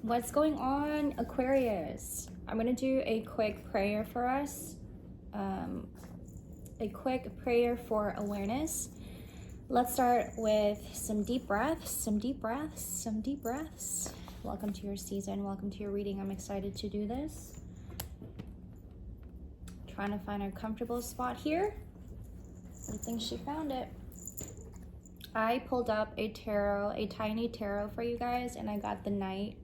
What's going on, Aquarius? I'm going to do a quick prayer for us. A quick prayer for awareness. Let's start with some deep breaths, Welcome to your season. Welcome to your reading. I'm excited to do this. Trying to find a comfortable spot here. I think she found it. I pulled up a tiny tarot for you guys, and I got the Knight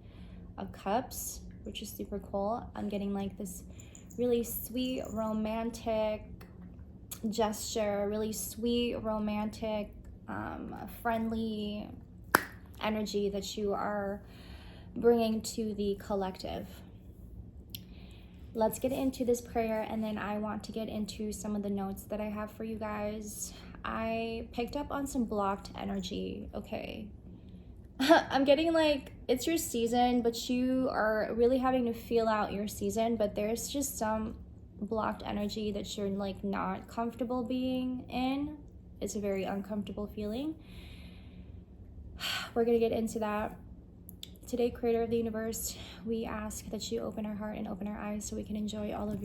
of Cups, which is super cool. I'm getting like this really sweet, romantic gesture, really sweet, romantic, friendly energy that you are bringing to the collective. Let's get into this prayer, and then I want to get into some of the notes that I have for you guys. I picked up on some blocked energy, okay? I'm getting like, it's your season, but you are really having to feel out your season, but there's just some blocked energy that you're like not comfortable being in. It's a very uncomfortable feeling. We're gonna get into that. Today, Creator of the universe, we ask that you open our heart and open our eyes so we can enjoy all of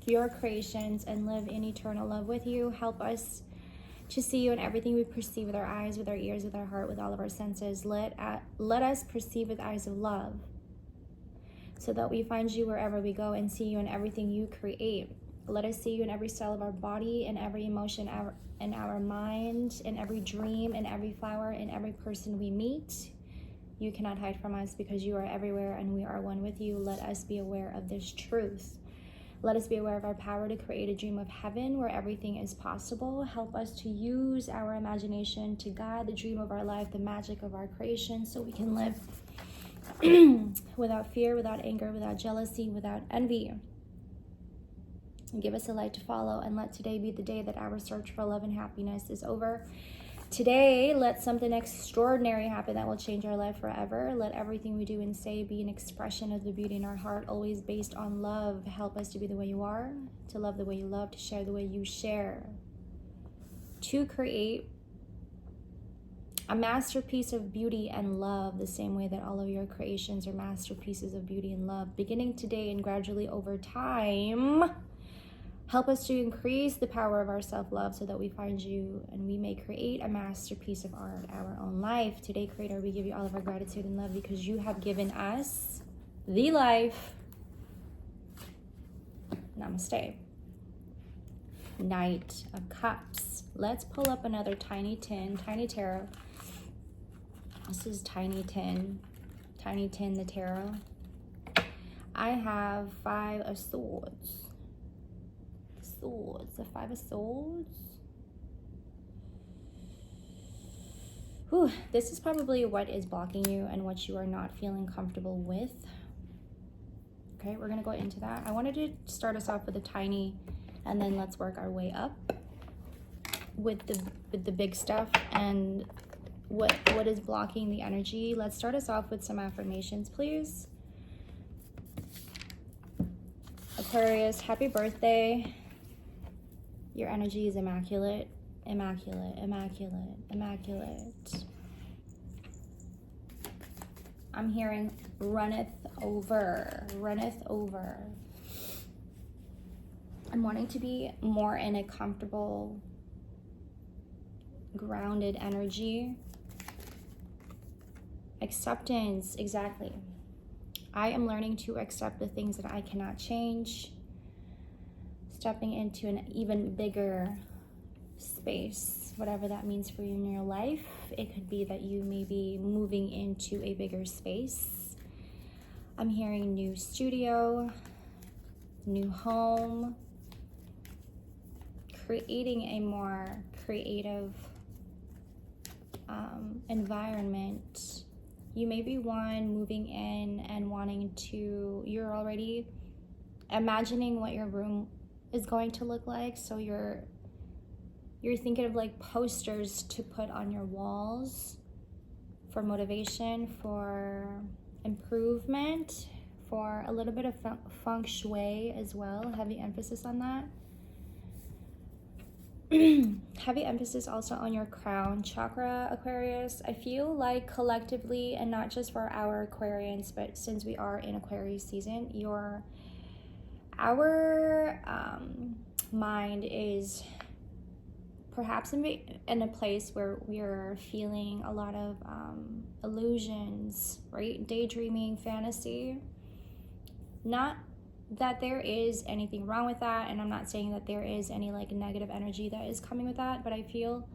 your creations and live in eternal love with you. Help us to see you in everything we perceive with our eyes, with our ears, with our heart, with all of our senses. Let us perceive with eyes of love so that we find you wherever we go and see you in everything you create. Let us see you in every cell of our body, in every emotion, in our mind, in every dream, in every flower, in every person we meet. You cannot hide from us because you are everywhere and we are one with you. Let us be aware of this truth. Let us be aware of our power to create a dream of heaven where everything is possible. Help us to use our imagination to guide the dream of our life, the magic of our creation, so we can live without fear, without anger, without jealousy, without envy. And give us a light to follow, and let today be the day that our search for love and happiness is over. Today, let something extraordinary happen that will change our life forever. Let everything we do and say be an expression of the beauty in our heart, always based on love. Help us to be the way you are, to love the way you love, to share the way you share, to create a masterpiece of beauty and love, the same way that all of your creations are masterpieces of beauty and love. Beginning today and gradually over time, help us to increase the power of our self-love so that we find you and we may create a masterpiece of art, our own life. Today, Creator, we give you all of our gratitude and love because you have given us the life. Namaste. Knight of Cups. Let's pull up another tiny tarot. This is Tiny Tin the tarot. I have Five of Swords. The Five of Swords. Whew, this is probably what is blocking you and what you are not feeling comfortable with. Okay, we're gonna go into that. I wanted to start us off with a tiny, and then let's work our way up with the big stuff and what is blocking the energy. Let's start us off with some affirmations, please. Aquarius, happy birthday. Your energy is immaculate, immaculate, immaculate, immaculate. I'm hearing runneth over, runneth over. I'm wanting to be more in a comfortable, grounded energy. Acceptance, exactly. I am learning to accept the things that I cannot change. Stepping into an even bigger space, whatever that means for you in your life. It could be that you may be moving into a bigger space. I'm hearing new studio, new home, creating a more creative environment. You may be one moving in and wanting to, you're already imagining what your room is going to look like. So you're thinking of like posters to put on your walls for motivation, for improvement, for a little bit of feng shui as well. Heavy emphasis on that. Heavy emphasis also on your crown chakra, Aquarius. I feel like collectively, and not just for our Aquarians, but since we are in Aquarius season, our mind is perhaps in a place where we're feeling a lot of illusions, right? Daydreaming, fantasy. Not that there is anything wrong with that, and I'm not saying that there is any like negative energy that is coming with that, but I feel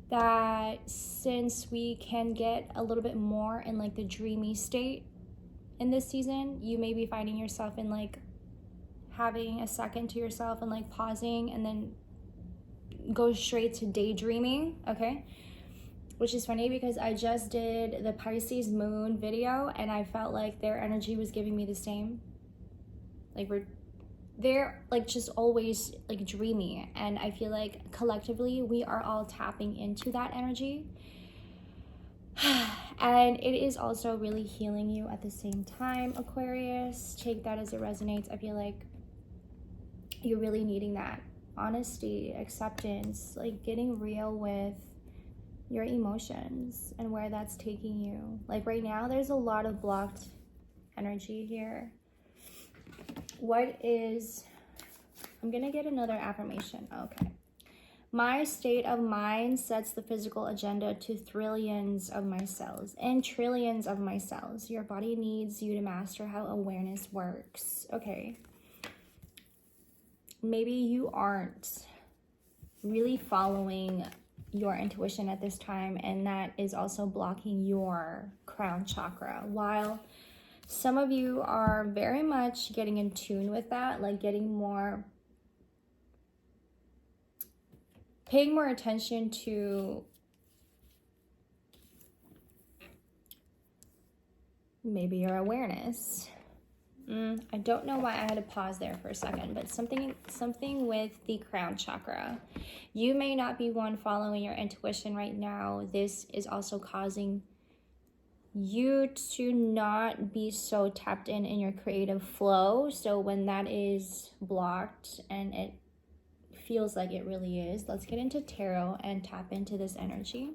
that since we can get a little bit more in like the dreamy state in this season, you may be finding yourself in like having a second to yourself and like pausing and then go straight to daydreaming, okay? Which is funny because I just did the Pisces moon video and I felt like their energy was giving me the same. Like they're like just always like dreamy, and I feel like collectively we are all tapping into that energy. And it is also really healing you at the same time, Aquarius. Take that as it resonates. I feel like you're really needing that honesty, acceptance, like getting real with your emotions and where that's taking you. Like right now, there's a lot of blocked energy here. I'm gonna get another affirmation. Okay. My state of mind sets the physical agenda to trillions of my cells and trillions of my cells. Your body needs you to master how awareness works. Okay. Maybe you aren't really following your intuition at this time, and that is also blocking your crown chakra. While some of you are very much getting in tune with that, like paying more attention to maybe your awareness. I don't know why I had to pause there for a second, but something with the crown chakra. You may not be one following your intuition right now. This is also causing you to not be so tapped in your creative flow. So when that is blocked, and it feels like it really is, let's get into tarot and tap into this energy.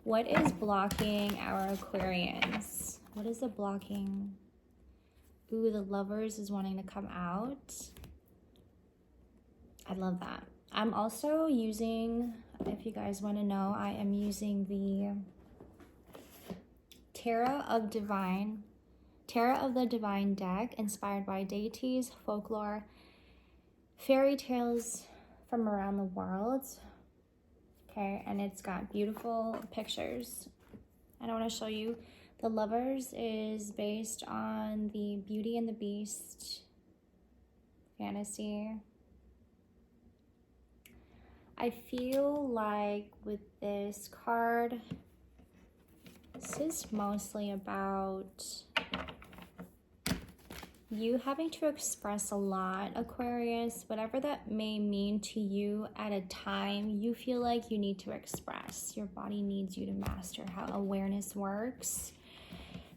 What is blocking our Aquarians? What is the blocking? Ooh, the Lovers is wanting to come out. I love that. I'm also using, if you guys want to know, I am using the Tarot of the Divine deck, inspired by deities, folklore, fairy tales from around the world. Okay, and it's got beautiful pictures. And I want to show you, the Lovers is based on the Beauty and the Beast fantasy. I feel like with this card, this is mostly about you having to express a lot, Aquarius, whatever that may mean to you at a time you feel like you need to express. Your body needs you to master how awareness works.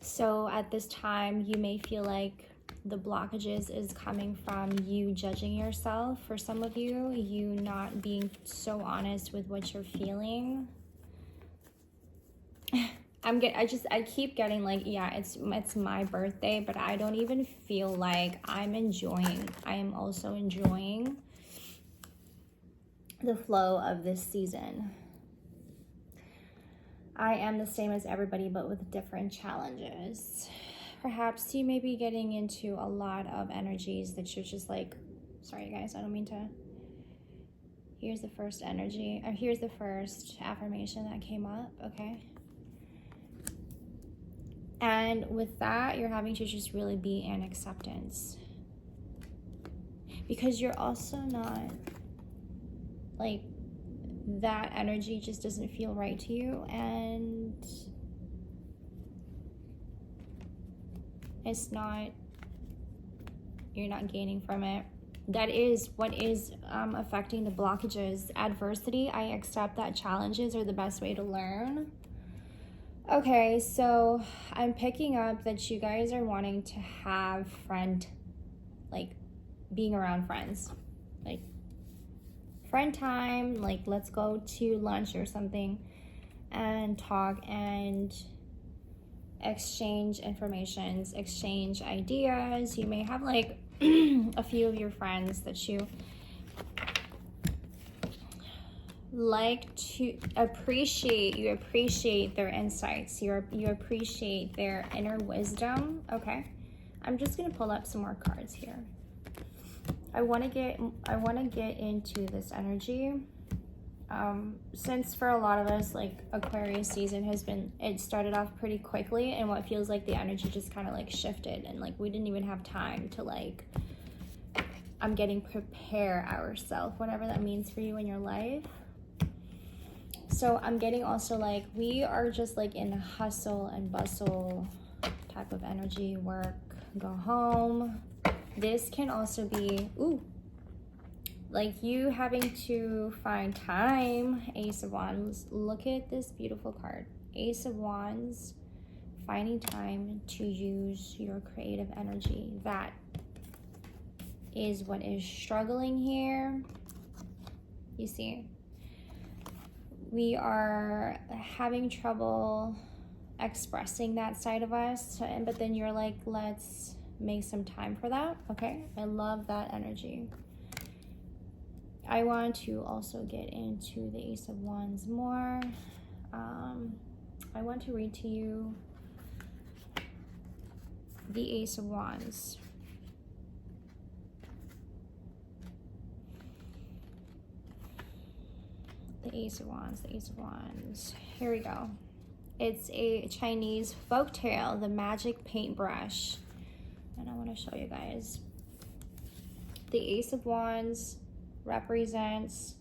So at this time, you may feel like the blockages is coming from you judging yourself. For some of you, you not being so honest with what you're feeling. I keep getting like, yeah, it's my birthday, but I don't even feel like I am also enjoying the flow of this season. I am the same as everybody, but with different challenges. Perhaps you may be getting into a lot of energies that you're just like, sorry guys, I don't mean to. Here's the first energy, or here's the first affirmation that came up, okay? And with that, you're having to just really be in acceptance. Because you're also not, like, that energy just doesn't feel right to you, and you're not gaining from it. That is what is affecting the blockages. Adversity, I accept that challenges are the best way to learn. Okay, so I'm picking up that you guys are wanting to have being around friends, like friend time, like let's go to lunch or something and talk and exchange informations, exchange ideas. You may have like a few of your friends that you like to appreciate. You appreciate their insights, you appreciate their inner wisdom. Okay, I'm just gonna pull up some more cards here. I want to get into this energy. Since for a lot of us, like Aquarius season it started off pretty quickly, and what feels like the energy just kind of like shifted, and like we didn't even have time to like, I'm getting prepare ourselves, whatever that means for you in your life. So I'm getting also like, we are just like in a hustle and bustle type of energy, work, go home. This can also be, like you having to find time. Ace of Wands. Look at this beautiful card. Ace of Wands. Finding time to use your creative energy. That is what is struggling here. You see, we are having trouble expressing that side of us, but then you're like, let's make some time for that. Okay, I love that energy. I want to also get into the Ace of Wands more. I want to read to you the Ace of Wands. The Ace of Wands, the Ace of Wands. Here we go. It's a Chinese folk tale, the magic paintbrush. And I want to show you guys. The Ace of Wands represents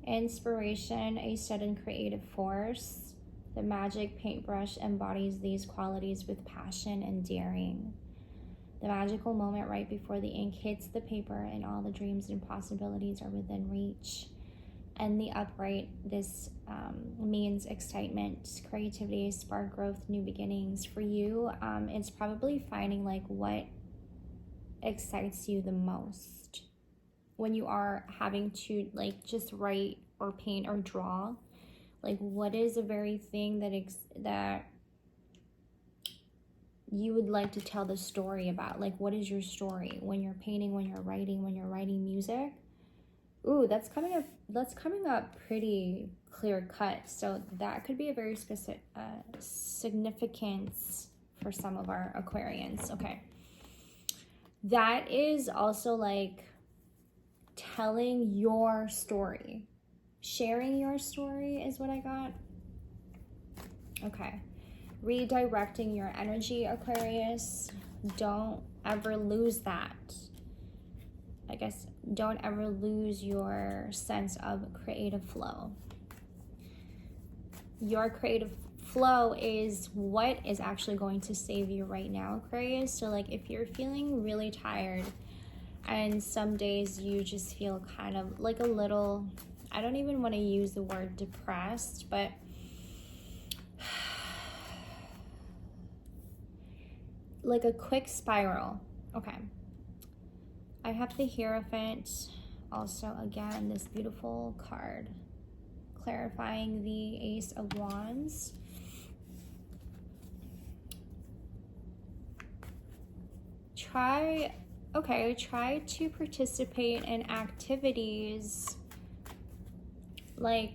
inspiration, a sudden creative force. The magic paintbrush embodies these qualities with passion and daring. The magical moment right before the ink hits the paper and all the dreams and possibilities are within reach. And the upright, this means excitement, creativity, spark growth, new beginnings. For you, it's probably finding like what excites you the most when you are having to like just write or paint or draw. Like what is the very thing that you would like to tell the story about? Like what is your story when you're painting, when you're writing music? Ooh, that's coming up pretty clear cut. So that could be a very specific significance for some of our Aquarians. Okay, that is also like telling your story, sharing your story is what I got. Okay, redirecting your energy, Aquarius. Don't ever lose that. I guess don't ever lose your sense of creative flow. Your creative flow is what is actually going to save you right now, Aquarius. So like if you're feeling really tired and some days you just feel kind of like a little, I don't even want to use the word depressed, but like a quick spiral. Okay. I have the Hierophant, also again, this beautiful card, clarifying the Ace of Wands. Try to participate in activities like,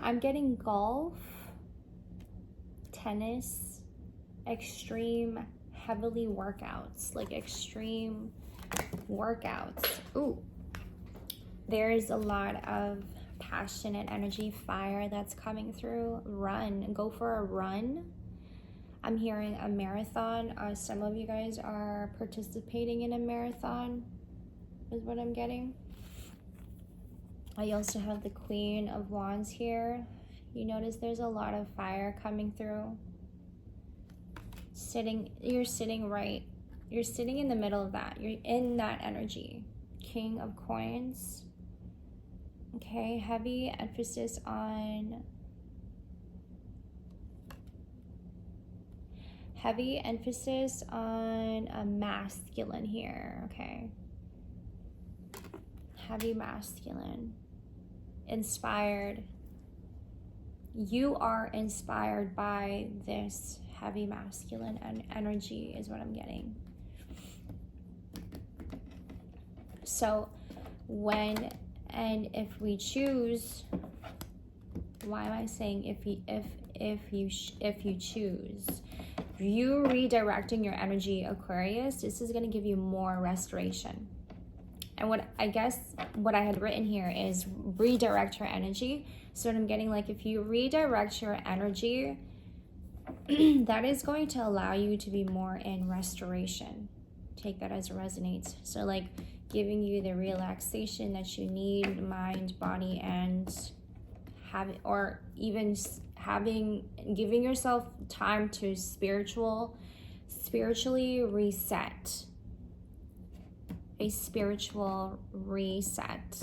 I'm getting golf, tennis, extreme heavily workouts, like extreme workouts. Ooh, there's a lot of passion and energy, fire that's coming through. Run, go for a run. I'm hearing a marathon. Some of you guys are participating in a marathon is what I'm getting. I also have the Queen of Wands here. You notice there's a lot of fire coming through. You're sitting in the middle of that. You're in that energy. King of Coins. Okay, heavy emphasis on heavy emphasis on a masculine here, okay? Heavy masculine. Inspired. You are inspired by this heavy masculine energy is what I'm getting. So when and if we choose, why am I saying if you choose, you redirecting your energy, Aquarius, this is going to give you more restoration. And what I had written here is redirect your energy. So what I'm getting, like, if you redirect your energy, that is going to allow you to be more in restoration. Take that as it resonates. So like giving you the relaxation that you need, mind, body, and giving yourself time to spiritually reset. A spiritual reset.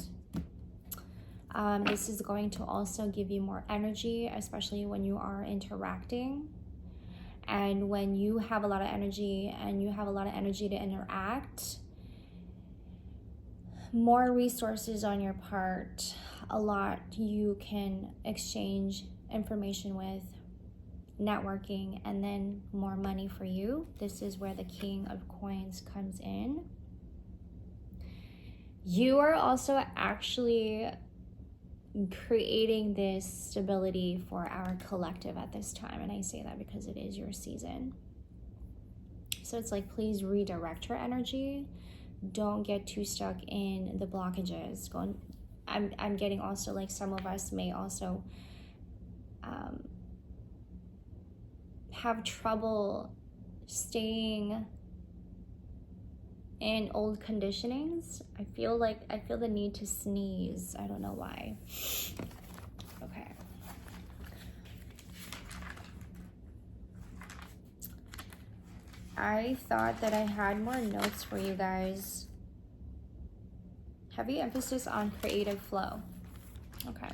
This is going to also give you more energy, especially when you are interacting. And when you have a lot of energy and you have a lot of energy to interact, more resources on your part, a lot you can exchange information with, networking, and then more money for you. This is where the King of Coins comes in. You are also actually creating this stability for our collective at this time, and I say that because it is your season. So it's like, please redirect your energy. Don't get too stuck in the blockages. I'm getting also, like, some of us may also have trouble staying in old conditionings. I feel the need to sneeze. I don't know why. Okay. I thought that I had more notes for you guys. Heavy emphasis on creative flow. Okay.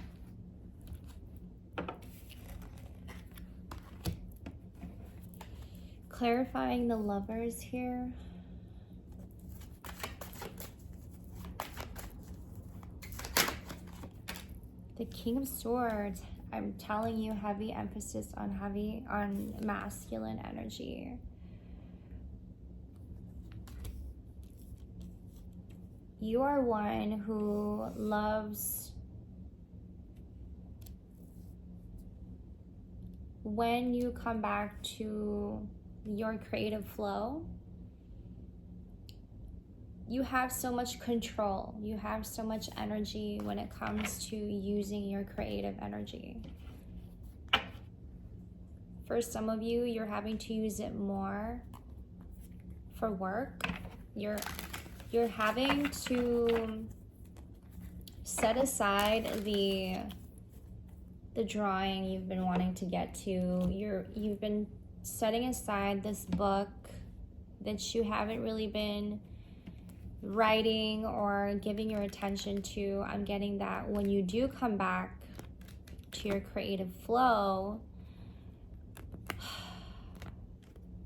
Clarifying the Lovers here. The King of Swords. I'm telling you, heavy emphasis on masculine energy. You are one who loves when you come back to your creative flow. You have so much control. You have so much energy when it comes to using your creative energy. For some of you, you're having to use it more for work. You're having to set aside the drawing you've been wanting to get to. You've been setting aside this book that you haven't really been writing or giving your attention to. I'm getting that when you do come back to your creative flow,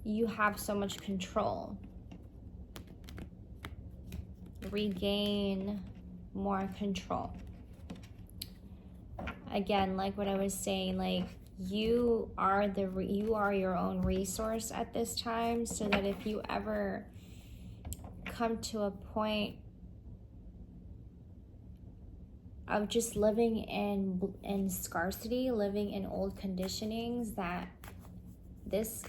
you have so much control. Regain more control. Again, like what I was saying, like you are your own resource at this time, so that if you ever come to a point of just living in scarcity, living in old conditionings, that this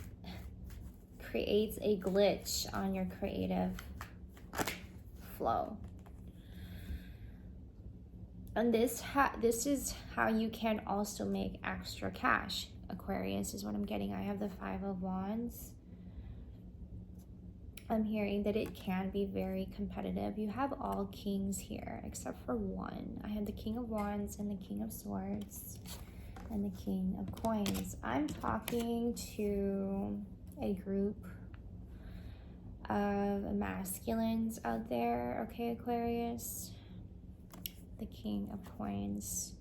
creates a glitch on your creative flow. And this is how you can also make extra cash, Aquarius, is what I'm getting. I have the 5 of Wands. I'm hearing that it can be very competitive. You have all kings here except for one. I have the King of Wands and the King of Swords and the King of Coins. I'm talking to a group of masculines out there, okay, Aquarius? The King of Coins.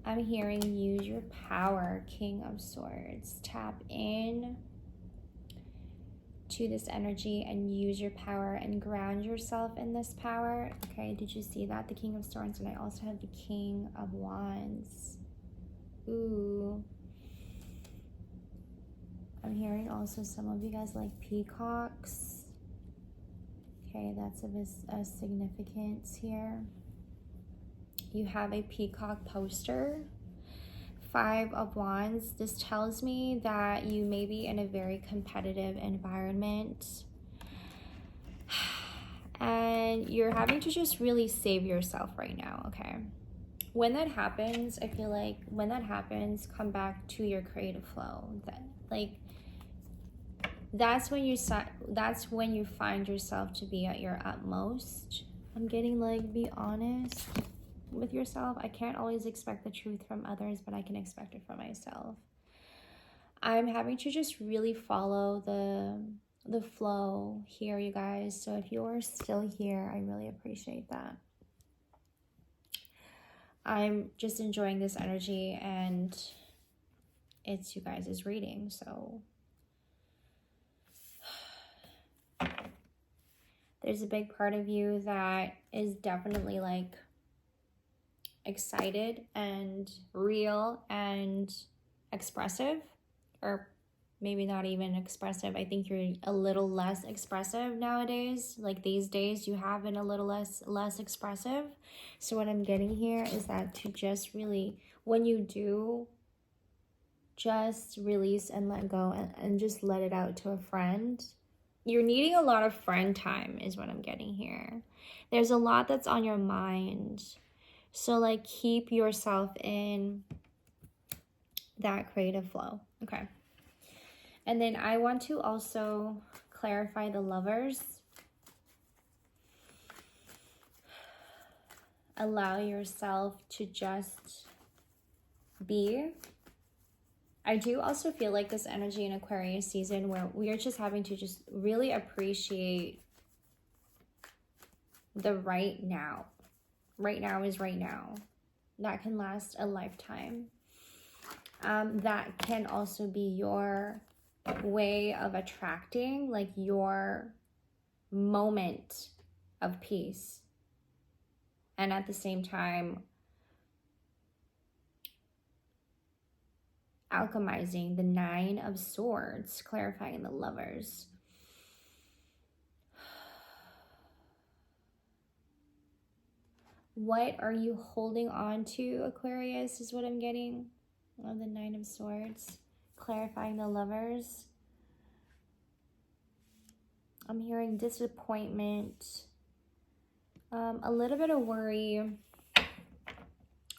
I'm hearing use your power, King of Swords. Tap in to this energy and use your power and ground yourself in this power. Okay, did you see that? The King of Swords, and I also have the King of Wands. Ooh. I'm hearing also some of you guys like peacocks. Okay, that's of a significance here. You have a peacock poster. 5 of Wands. This tells me that you may be in a very competitive environment and you're having to just really save yourself right now, okay? When that happens, I feel like when that happens, come back to your creative flow. That's when you find yourself to be at your utmost. I'm getting like, be honest with yourself. I can't always expect the truth from others, but I can expect it from myself. I'm having to just really follow the flow here, you guys. So if you're still here, I really appreciate that. I'm just enjoying this energy, and it's you guys' reading, so there's a big part of you that is definitely like excited and real and expressive, or maybe not even expressive. I think you're a little less expressive nowadays. Like these days you have been a little less expressive. So what I'm getting here is that to just really, when you do, just release and let go and just let it out to a friend. You're needing a lot of friend time is what I'm getting here. There's a lot that's on your mind. So like keep yourself in that creative flow. Okay. And then I want to also clarify the Lovers. Allow yourself to just be. I do also feel like this energy in Aquarius season where we are just having to just really appreciate the right now. Right now is right now. That can last a lifetime. That can also be your way of attracting, like your moment of peace. And at the same time, alchemizing the 9 of Swords, clarifying the Lovers. What are you holding on to, Aquarius, is what I'm getting. Oh, the 9 of Swords, clarifying the Lovers. I'm hearing disappointment, a little bit of worry.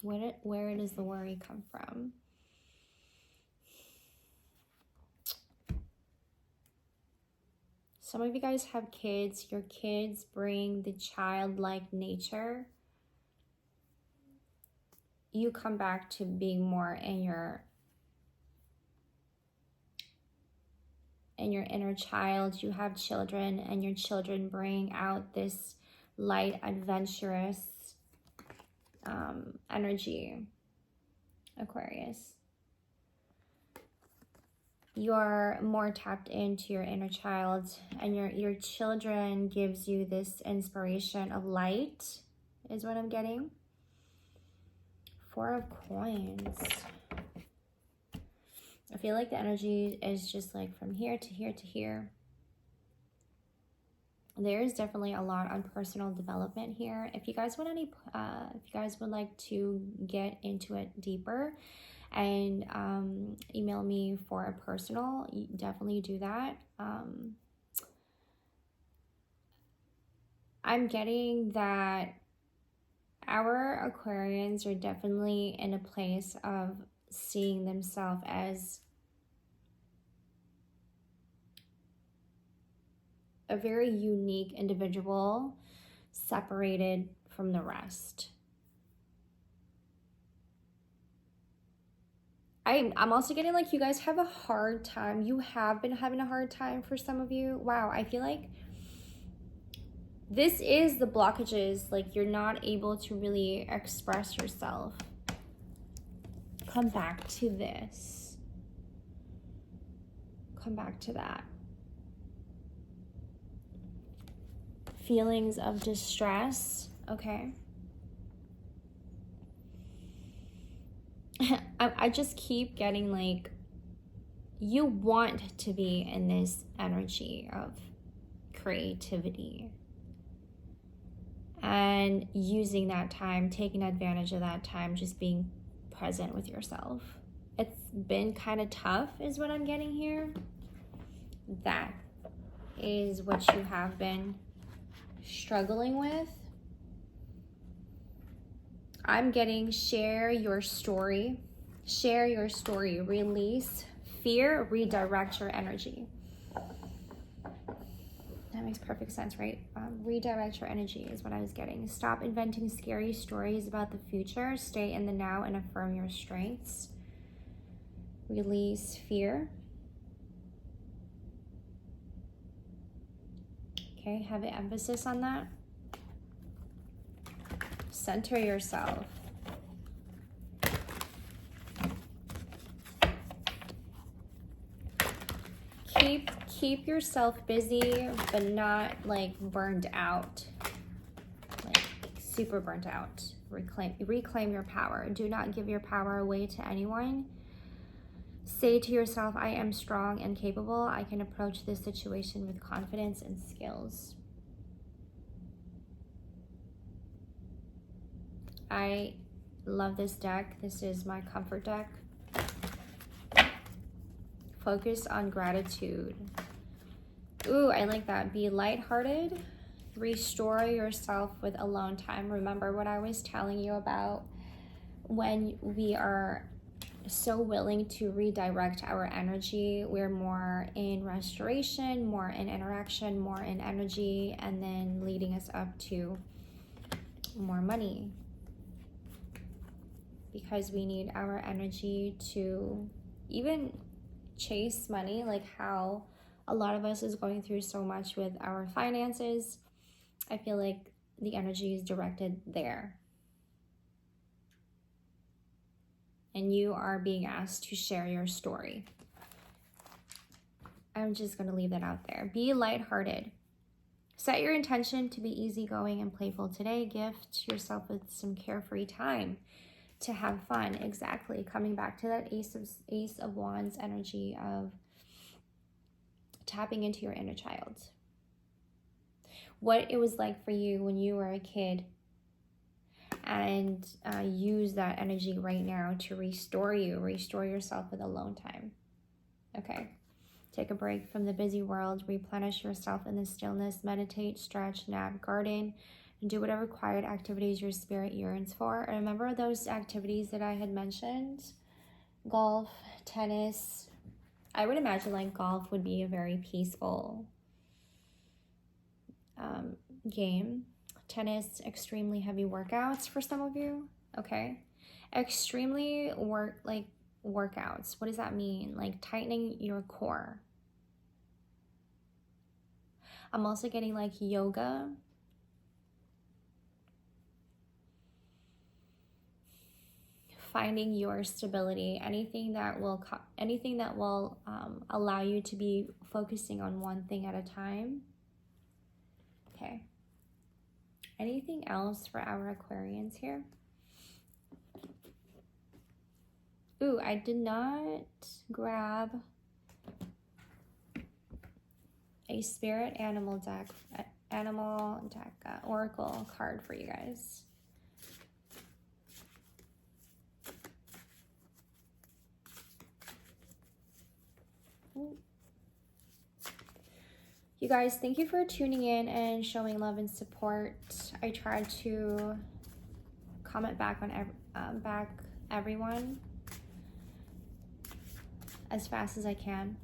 Where does the worry come from? Some of you guys have kids. Your kids bring the childlike nature. You come back to being more in your inner child. You have children, and your children bring out this light, adventurous energy, Aquarius. You're more tapped into your inner child, and your children gives you this inspiration of light, is what I'm getting. 4 of Coins. I feel like the energy is just like from here to here to here. There's definitely a lot on personal development here. If you guys want any, if you guys would like to get into it deeper and email me for a personal, definitely do that. I'm getting that our Aquarians are definitely in a place of seeing themselves as a very unique individual, separated from the rest. I'm also getting like you guys have a hard time. You have been having a hard time for some of you. Wow, I feel like this is the blockages, like you're not able to really express yourself. come back to this. Come back to that. Feelings of distress, okay? I just keep getting like, you want to be in this energy of creativity and using that time, taking advantage of that time, just being present with yourself. It's been kind of tough is what I'm getting here. That is what you have been struggling with. I'm getting share your story, release fear, redirect your energy. That makes perfect sense, right? Redirect your energy is what I was getting. Stop inventing scary stories about the future. Stay in the now and affirm your strengths. Release fear. Okay, have an emphasis on that. Center yourself. Keep yourself busy, but not like burned out, like super burnt out. Reclaim your power. Do not give your power away to anyone. Say to yourself, I am strong and capable. I can approach this situation with confidence and skills. I love this deck. This is my comfort deck. Focus on gratitude. Ooh, I like that. Be lighthearted. Restore yourself with alone time. Remember what I was telling you about when we are so willing to redirect our energy. We're more in restoration, more in interaction, more in energy, and then leading us up to more money. Because we need our energy to even chase money, like how a lot of us is going through so much with our finances. I feel like the energy is directed there. And you are being asked to share your story. I'm just going to leave that out there. Be lighthearted. Set your intention to be easygoing and playful today. Gift yourself with some carefree time to have fun. Exactly. Coming back to that Ace of Wands energy of tapping into your inner child. What it was like for you when you were a kid, and use that energy right now to restore you. Restore yourself with alone time. Okay. Take a break from the busy world. Replenish yourself in the stillness. Meditate, stretch, nap, garden, and do whatever quiet activities your spirit yearns for. And remember those activities that I had mentioned? Golf, tennis. I would imagine like golf would be a very peaceful game. Tennis, extremely heavy workouts for some of you. Okay. Extremely workouts. What does that mean? Like tightening your core. I'm also getting like yoga. Finding your stability, anything that will allow you to be focusing on one thing at a time. Okay. Anything else for our Aquarians here? Ooh, I did not grab a spirit animal deck oracle card for you guys. You guys, thank you for tuning in and showing love and support. I tried to comment back on everyone as fast as I can.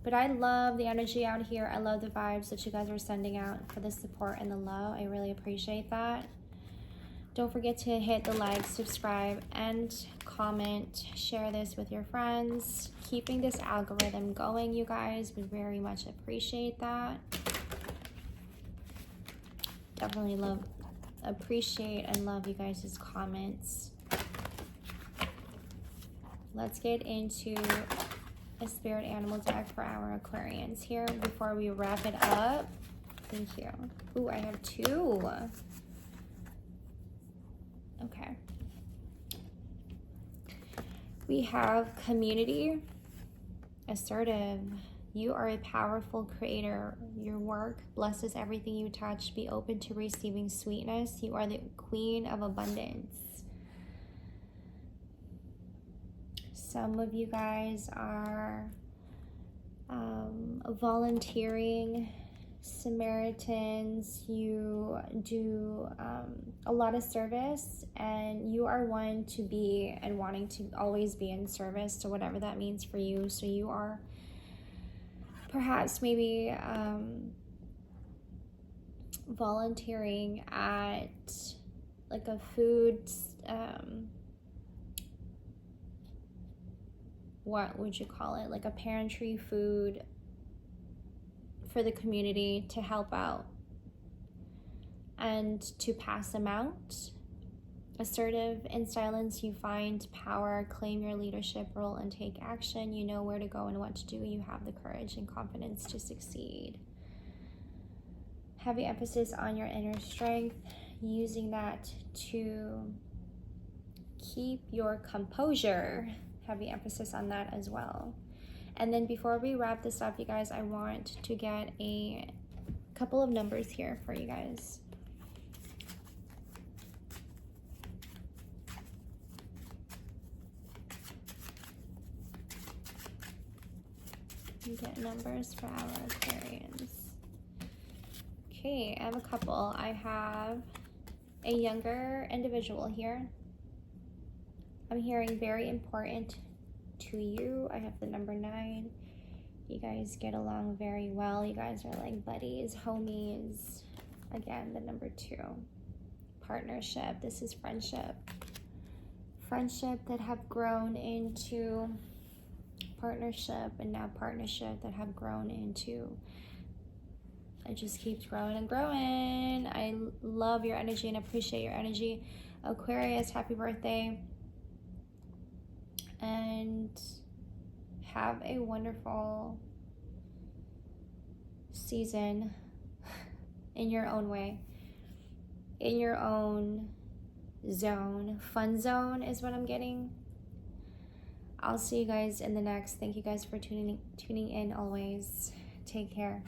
But I love the energy out here. I love the vibes that you guys are sending out for the support and the love. I really appreciate that. Don't forget to hit the like, subscribe, and comment. Share this with your friends. Keeping this algorithm going, you guys, would very much appreciate that. Definitely appreciate and love you guys' comments. let's get into a spirit animal deck for our Aquarians here before we wrap it up. Thank you. Ooh, I have 2. Okay. We have community, assertive. You are a powerful creator. Your work blesses everything you touch. Be open to receiving sweetness. You are the queen of abundance. Some of you guys are volunteering, Samaritans. You do a lot of service, and you are one to be and wanting to always be in service to whatever that means for you. So you are perhaps maybe volunteering at like a food what would you call it, like a pantry food for the community to help out and to pass them out. Assertive, in silence you find power. Claim your leadership role and take action. You know where to go and what to do. You have the courage and confidence to succeed. Heavy emphasis on your inner strength, using that to keep your composure. Heavy emphasis on that as well. And then before we wrap this up, you guys, I want to get a couple of numbers here for you guys. You get numbers for our Aquarians. Okay, I have a couple. I have a younger individual here. I'm hearing very important to you. I have the number 9. You guys get along very well. You guys are like buddies, homies. Again, the number 2. Partnership. This is friendship. Friendship that have grown into partnership, and now partnership that have grown into, it just keeps growing and growing. I love your energy and appreciate your energy. Aquarius, happy birthday. And have a wonderful season in your own way, in your own zone. Fun zone is what I'm getting. I'll see you guys in the next. Thank you guys for tuning in always. Take care.